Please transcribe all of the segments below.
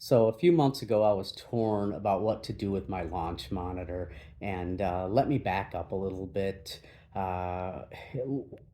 So a few months ago, I was torn about what to do with my launch monitor, and let me back up a little bit. Uh,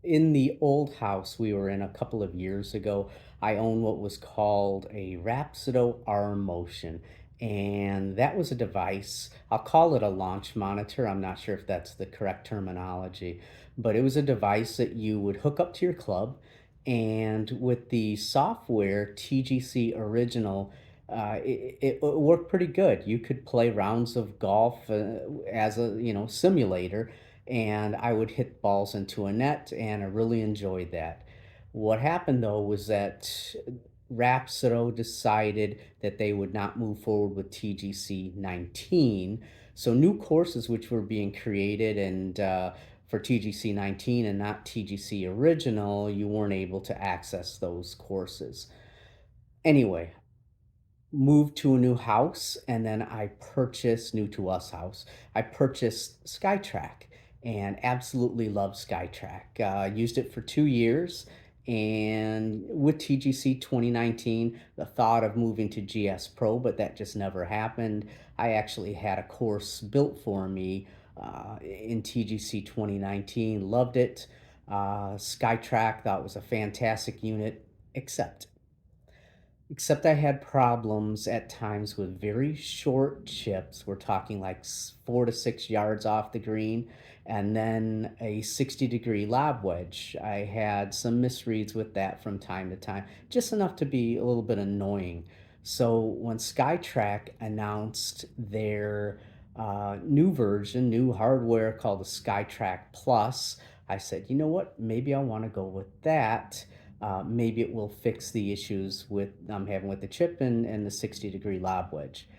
in the old house we were in a couple of years ago, I owned what was called a Rhapsido R Motion, and that was a device. I'll call it a launch monitor. I'm not sure if that's the correct terminology, but it was a device that you would hook up to your club, and with the software TGC Original it worked pretty good. You could play rounds of golf as a simulator, and I would hit balls into a net, and I really enjoyed that. What happened though was that Rhapsido decided that they would not move forward with TGC 19. So new courses which were being created and for TGC 19 and not TGC original, you weren't able to access those courses. Anyway, moved to a new house, and then I purchased new to us house. I purchased SkyTrak and absolutely love SkyTrak. Used it for 2 years, and with TGC 2019, the thought of moving to GSPro, but that just never happened. I actually had a course built for me in TGC 2019, loved it. SkyTrak thought it was a fantastic unit, except Except I had problems at times with very short chips. We're talking like 4 to 6 yards off the green, and then a 60-degree lob wedge. I had some misreads with that from time to time, just enough to be a little bit annoying. So when SkyTrak announced their new version, new hardware called the SkyTrak Plus, I said, you know what? Maybe I want to go with that. Maybe it will fix the issues with I'm having with the chip and the 60-degree lob wedge.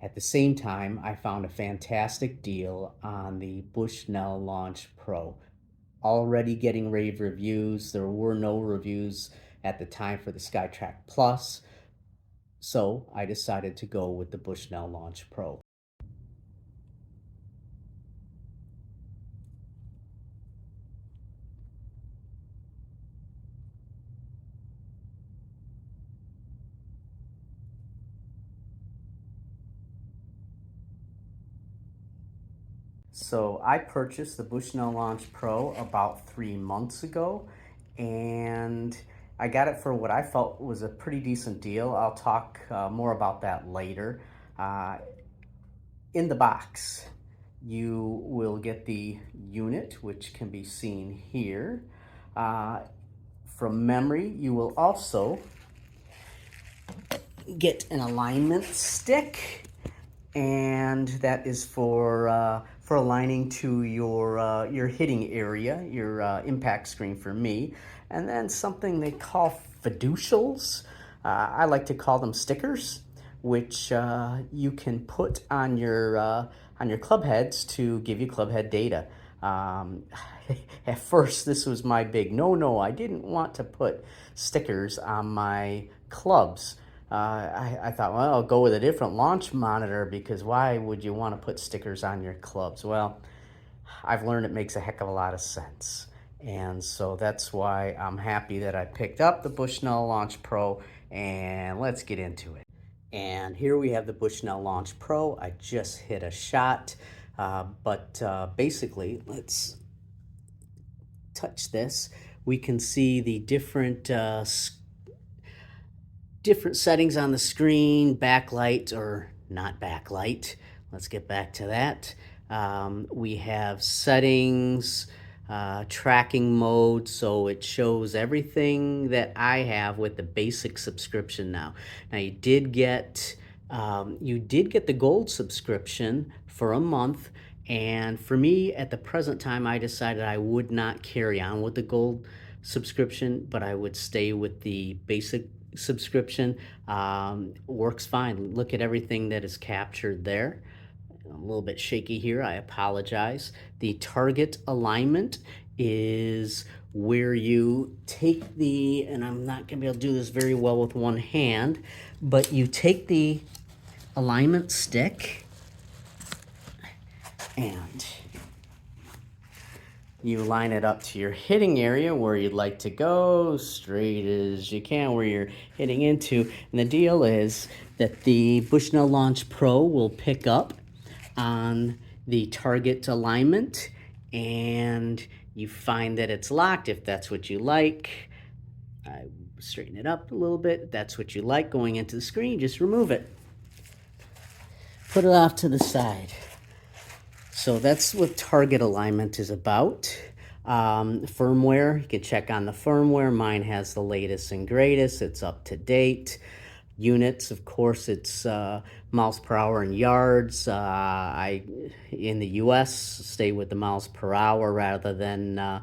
At the same time, I found a fantastic deal on the Bushnell Launch Pro. Already getting rave reviews. There were no reviews at the time for the SkyTrak Plus, so I decided to go with the Bushnell Launch Pro. So I purchased the Bushnell Launch Pro about 3 months ago, and I got it for what I felt was a pretty decent deal. I'll talk more about that later. Uh, in the box, you will get the unit, which can be seen here. Uh, from memory, you will also get an alignment stick, and that is for aligning to your hitting area, your impact screen for me, and then something they call fiducials. I like to call them stickers, which you can put on your club heads to give you club head data. Um, at first, this was my big no. I didn't want to put stickers on my clubs. I thought, well, I'll go with a different launch monitor because why would you want to put stickers on your clubs? Well, I've learned it makes a heck of a lot of sense. And so that's why I'm happy that I picked up the Bushnell Launch Pro, and let's get into it. And here we have the Bushnell Launch Pro. I just hit a shot, but basically, let's touch this. We can see the different settings on the screen, backlight or not backlight. Let's get back to that. We have settings, tracking mode, so it shows everything that I have with the basic subscription now. Now you did get the gold subscription for a month, and for me at the present time, I decided I would not carry on with the gold subscription, but I would stay with the basic subscription. Works fine. Look at everything that is captured there. I'm a little bit shaky here, I apologize. The target alignment is where you take the, and I'm not gonna be able to do this very well with one hand, but you take the alignment stick and you line it up to your hitting area where you'd like to go, straight as you can, where you're hitting into. And the deal is that the Bushnell Launch Pro will pick up on the target alignment, and you find that it's locked if that's what you like. I straighten it up a little bit. If that's what you like going into the screen, just remove it. Put it off to the side. So that's what target alignment is about. Firmware, you can check on the firmware. Mine has the latest and greatest. It's up to date. Units, of course, it's miles per hour and yards. I, in the U.S., stay with the miles per hour rather than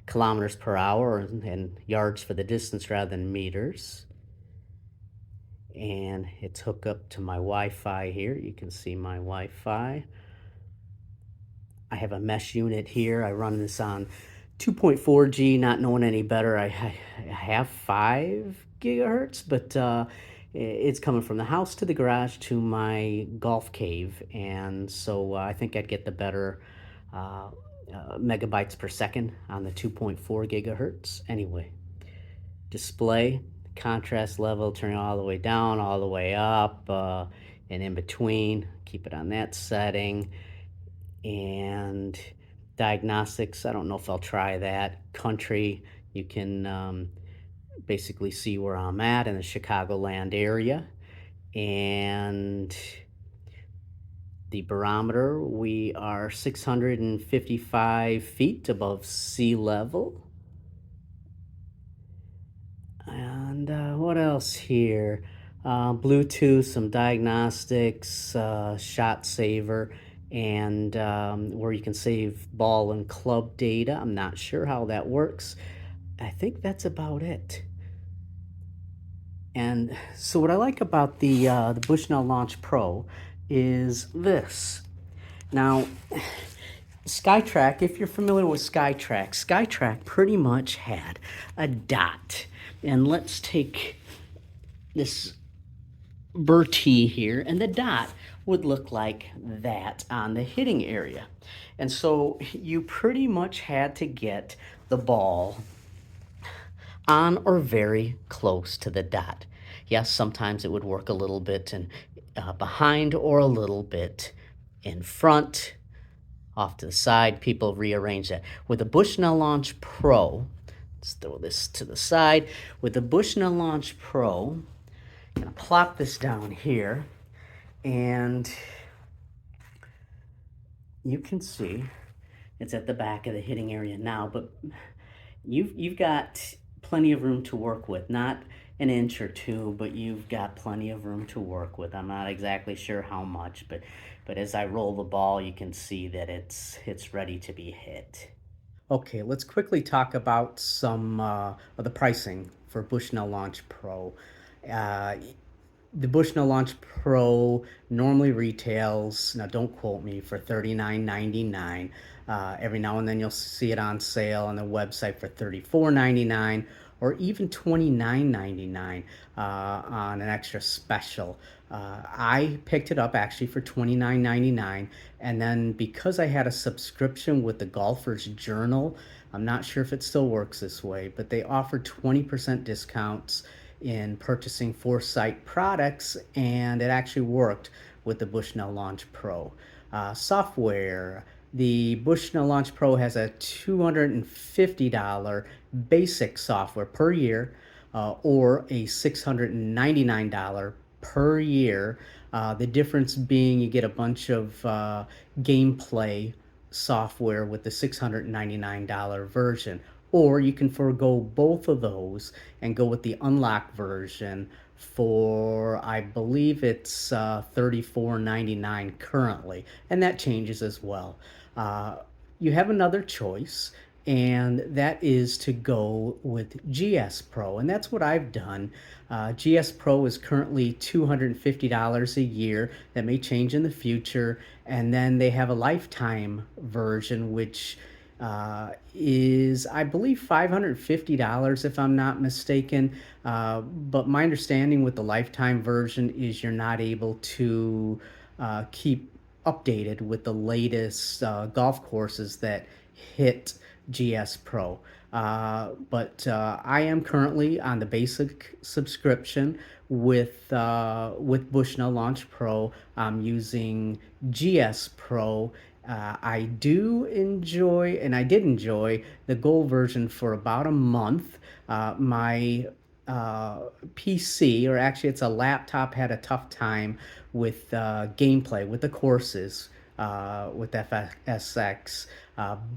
kilometers per hour, and yards for the distance rather than meters. And it's hooked up to my Wi-Fi here. You can see my Wi-Fi. I have a mesh unit here. I run this on 2.4G, not knowing any better. I have 5 gigahertz, but it's coming from the house to the garage to my golf cave, and so I think I'd get the better megabytes per second on the 2.4 gigahertz. Anyway, display, contrast level, turn it all the way down, all the way up, and in between. Keep it on that setting. And diagnostics, I don't know if I'll try that. Country, you can basically see where I'm at in the Chicagoland area. And the barometer, we are 655 feet above sea level. And what else here? Bluetooth, some diagnostics, shot saver, and where you can save ball and club data. I'm not sure how that works. I think that's about it. And so what I like about the Bushnell Launch Pro is this. Now, SkyTrak, if you're familiar with SkyTrak pretty much had a dot. And let's take this Bertie here, and the dot would look like that on the hitting area. And so you pretty much had to get the ball on or very close to the dot. Yes, sometimes it would work a little bit behind or a little bit in front, off to the side. People rearrange that. With the Bushnell Launch Pro, let's throw this to the side. With the Bushnell Launch Pro, I'm gonna plop this down here, and you can see it's at the back of the hitting area now, but you've got plenty of room to work with. Not an inch or two, but you've got plenty of room to work with. I'm not exactly sure how much, but as I roll the ball, you can see that it's ready to be hit. Okay, let's quickly talk about some of the pricing for Bushnell Launch Pro. Uh, the Bushnell Launch Pro normally retails, now don't quote me, for $39.99. Every now and then you'll see it on sale on the website for $34.99 or even $29.99 on an extra special. I picked it up actually for $29.99, and then because I had a subscription with the Golfer's Journal, I'm not sure if it still works this way, but they offered 20% discounts in purchasing Foresight products, and it actually worked with the Bushnell Launch Pro. Software, the Bushnell Launch Pro has a $250 basic software per year, or a $699 per year. The difference being you get a bunch of gameplay software with the $699 version, or you can forego both of those and go with the unlocked version for, I believe it's $34.99 currently, and that changes as well. You have another choice, and that is to go with GSPro, and that's what I've done. GSPro is currently $250 a year. That may change in the future, and then they have a lifetime version, which is, I believe, $550 if I'm not mistaken. But my understanding with the lifetime version is you're not able to keep updated with the latest golf courses that hit GSPro. But I am currently on the basic subscription with Bushnell Launch Pro. I'm using GSPro. I do enjoy, and I did enjoy the Gold version for about a month. My PC, or actually it's a laptop, had a tough time with gameplay, with the courses, with FSX,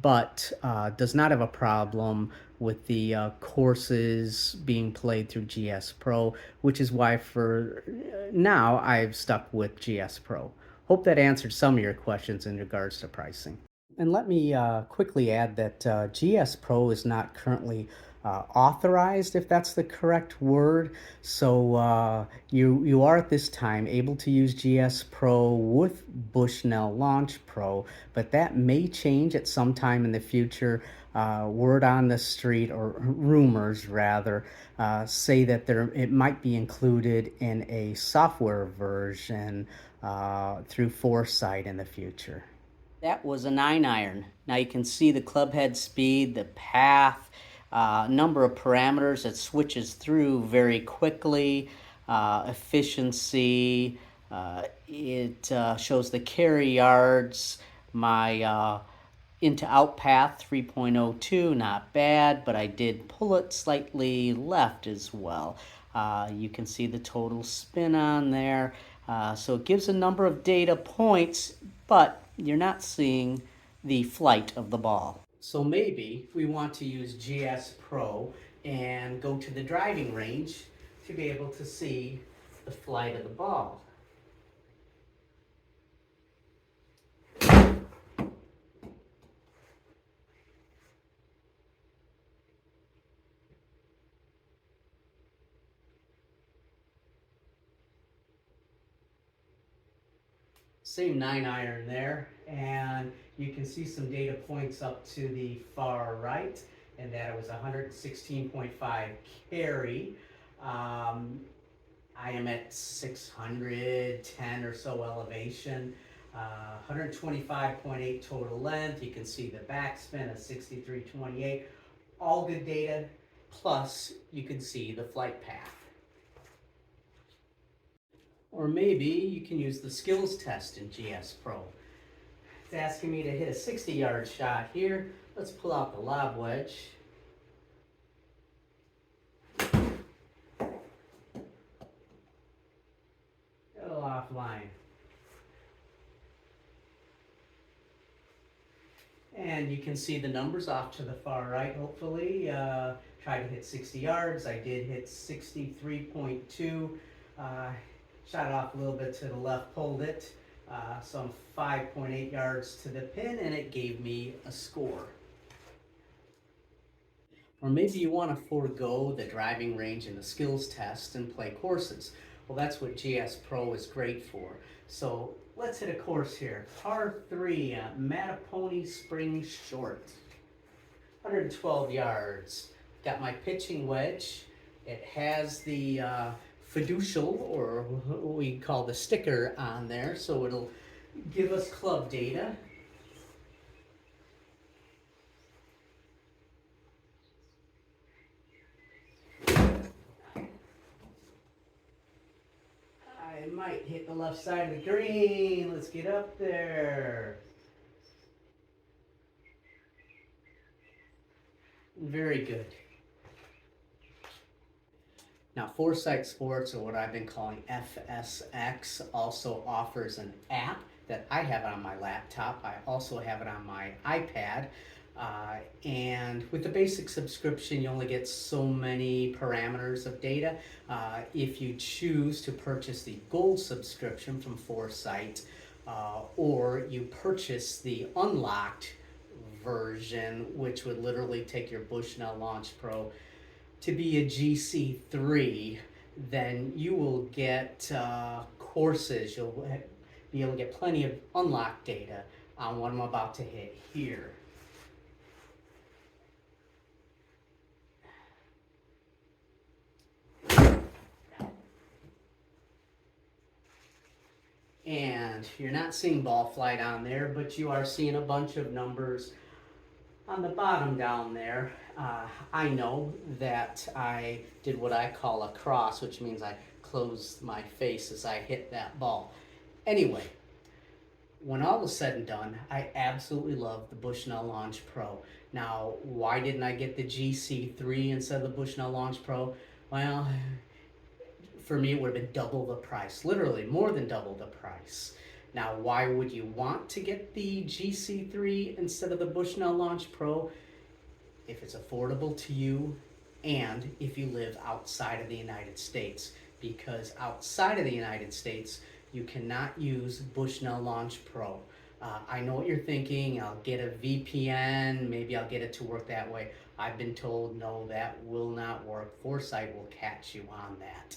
but does not have a problem with the courses being played through GS Pro, which is why for now I've stuck with GS Pro. Hope that answered some of your questions in regards to pricing. And let me quickly add that GS Pro is not currently authorized, if that's the correct word. So you are at this time able to use GS Pro with Bushnell Launch Pro, but that may change at some time in the future. Word on the street, or rumors rather, say that it might be included in a software version through Foresight in the future. That was a 9-iron. Now you can see the club head speed, the path, number of parameters that switches through very quickly, efficiency. It shows the carry yards, my into out path 3.02, not bad, but I did pull it slightly left as well. You can see the total spin on there. So it gives a number of data points, but you're not seeing the flight of the ball. So maybe we want to use GS Pro and go to the driving range to be able to see the flight of the ball. Same 9-iron there, and you can see some data points up to the far right, and that it was 116.5 carry. I am at 610 or so elevation, 125.8 total length. You can see the backspin of 63.28. All good data, plus you can see the flight path. Or maybe you can use the skills test in GS Pro. It's asking me to hit a 60-yard shot here. Let's pull out the lob wedge. A little offline. And you can see the numbers off to the far right, hopefully. Tried to hit 60 yards. I did hit 63.2. Shot it off a little bit to the left, pulled it. Some 5.8 yards to the pin, and it gave me a score. Or maybe you want to forego the driving range and the skills test and play courses. Well, that's what GS Pro is great for. So let's hit a course here. Par 3, Mattapony Springs Short. 112 yards. Got my pitching wedge. It has the fiducial, or what we call the sticker, on there, so it'll give us club data. I might hit the left side of the green. Let's get up there. Very good. Now, Foresight Sports, or what I've been calling FSX, also offers an app that I have on my laptop. I also have it on my iPad. And with the basic subscription, you only get so many parameters of data. If you choose to purchase the Gold subscription from Foresight, or you purchase the unlocked version, which would literally take your Bushnell Launch Pro to be a GC3, then you will get courses. You'll be able to get plenty of unlocked data on what I'm about to hit here. And you're not seeing ball flight on there, but you are seeing a bunch of numbers On the bottom down there, I know that I did what I call a cross, which means I closed my face as I hit that ball. Anyway, when all was said and done, I absolutely love the Bushnell Launch Pro. Now, why didn't I get the GC3 instead of the Bushnell Launch Pro? Well, for me, it would have been double the price, literally more than double the price. Now, why would you want to get the GC3 instead of the Bushnell Launch Pro? If it's affordable to you and if you live outside of the United States. Because outside of the United States, you cannot use Bushnell Launch Pro. I know what you're thinking. I'll get a VPN. Maybe I'll get it to work that way. I've been told no, that will not work. Foresight will catch you on that.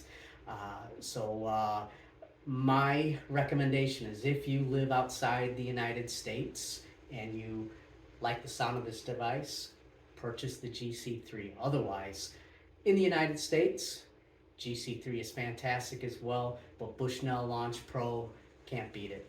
My recommendation is if you live outside the United States and you like the sound of this device, purchase the GC3. Otherwise, in the United States, GC3 is fantastic as well, but Bushnell Launch Pro can't beat it.